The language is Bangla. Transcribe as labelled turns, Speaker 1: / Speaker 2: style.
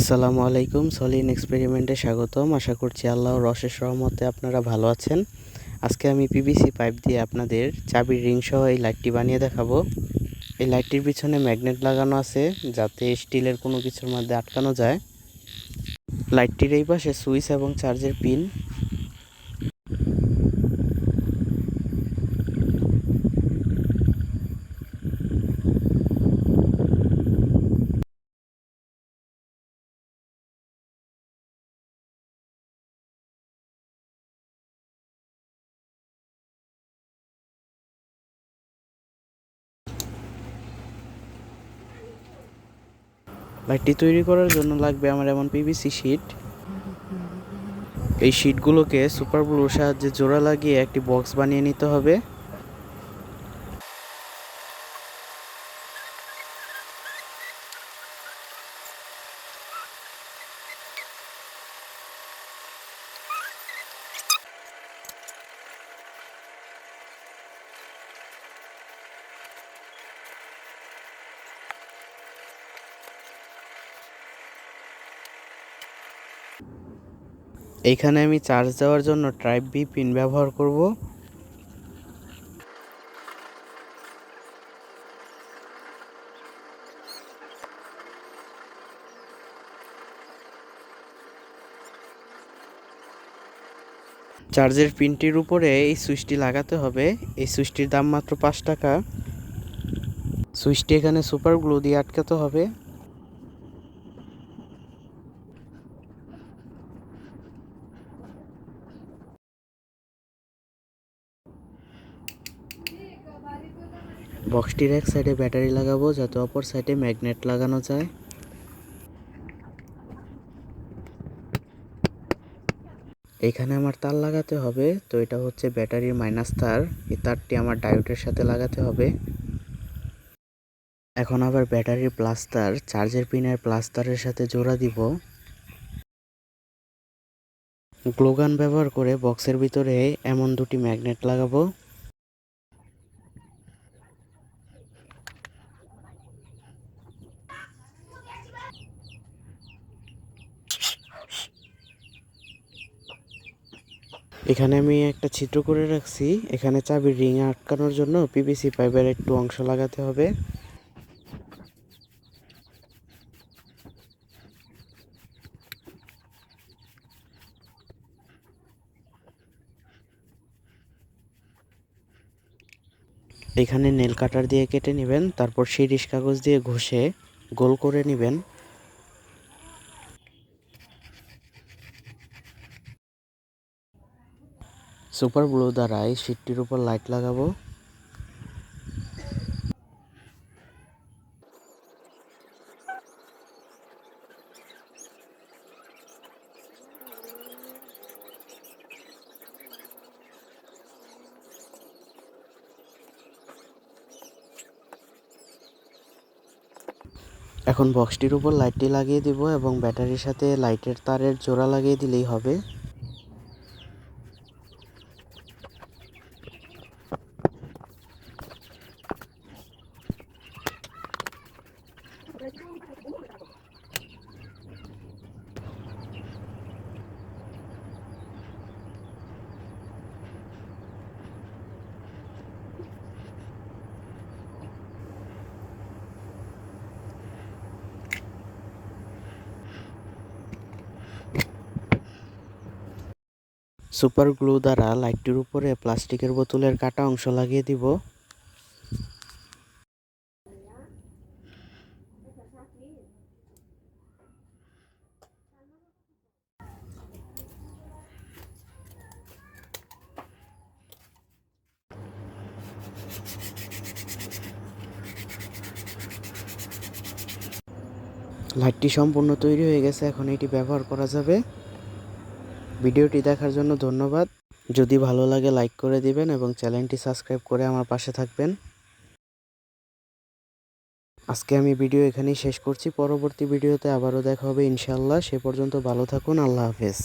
Speaker 1: আসসালামু আলাইকুম। সলিন এক্সপেরিমেন্টে স্বাগতম। আশা করছি আল্লাহর অশেষ রহমতে আপনারা ভালো আছেন। আজকে আমি পিভিসি পাইপ দিয়ে আপনাদের চাবির রিং সহ এই লাইটটি বানিয়ে দেখাবো। এই লাইটটির পিছনে ম্যাগনেট লাগানো আছে যাতে স্টিলের কোনো কিছুর মধ্যে আটকানো যায়। লাইটটির এই পাশে সুইচ এবং চার্জের পিন। লাইটটি তৈরি করার জন্য লাগবে আমার এমন পিভিসি শিট। এই শিটগুলোকে সুপার গ্লুর সাহায্যে জোড়া লাগিয়ে একটি বক্স বানিয়ে নিতে হবে। এইখানে আমি চার্জ দেওয়ার জন্য টাইপ বি পিন ব্যবহার করব। চার্জের পিনটির উপরে এই সুইচটি লাগাতে হবে। এই সুইচটির দাম মাত্র 5 টাকা। সুইচটি এখানে সুপার গ্লু দিয়ে আটকাতে হবে। বক্সটির এক সাইডে ব্যাটারি লাগাবো যাতে অপর সাইডে ম্যাগনেট লাগানো যায়। এখানে আমার তার লাগাতে হবে, তো এটা হচ্ছে ব্যাটারির মাইনাস তার। এই তারটি আমার ডায়োডের সাথে লাগাতে হবে। এখন আবার ব্যাটারির প্লাস তার চার্জের পিনের প্লাস তারের সাথে জোড়া দিব। গ্লু গান ব্যবহার করে বক্সের ভিতরে এমন দুটি ম্যাগনেট লাগাবো। এখানে আমি একটা ছিদ্র করে রাখছি। এখানে চাবির রিং আটকানোর জন্য পিভিসি পাইপের একটু অংশ লাগাতে হবে। এখানে নেল কাটার দিয়ে কেটে নেবেন, তারপর শিরিষ কাগজ দিয়ে ঘষে গোল করে নেবেন। সুপার গ্লু দ্বারা এই শিটটির উপর লাইট লাগাবো। এখন বক্সটির উপর লাইটটি লাগিয়ে দিব এবং ব্যাটারির সাথে লাইটের তারের জোড়া লাগিয়ে দিলেই হবে। সুপার গ্লু দ্বারা লাইটটির উপরে প্লাস্টিকের বোতলের কাটা অংশ লাগিয়ে দিব। লাইটটি সম্পূর্ণ তৈরি হয়ে গেছে, এখন এটি ব্যবহার করা যাবে। ভিডিওটি দেখার জন্য ধন্যবাদ। যদি ভালো লাগে লাইক করে দিবেন এবং চ্যানেলটি সাবস্ক্রাইব করে আমার পাশে থাকবেন। আজকে আমি ভিডিও এখানেই শেষ করছি। পরবর্তী ভিডিওতে আবারও দেখা হবে ইনশাআল্লাহ। সে পর্যন্ত ভালো থাকুন। আল্লাহ হাফেজ।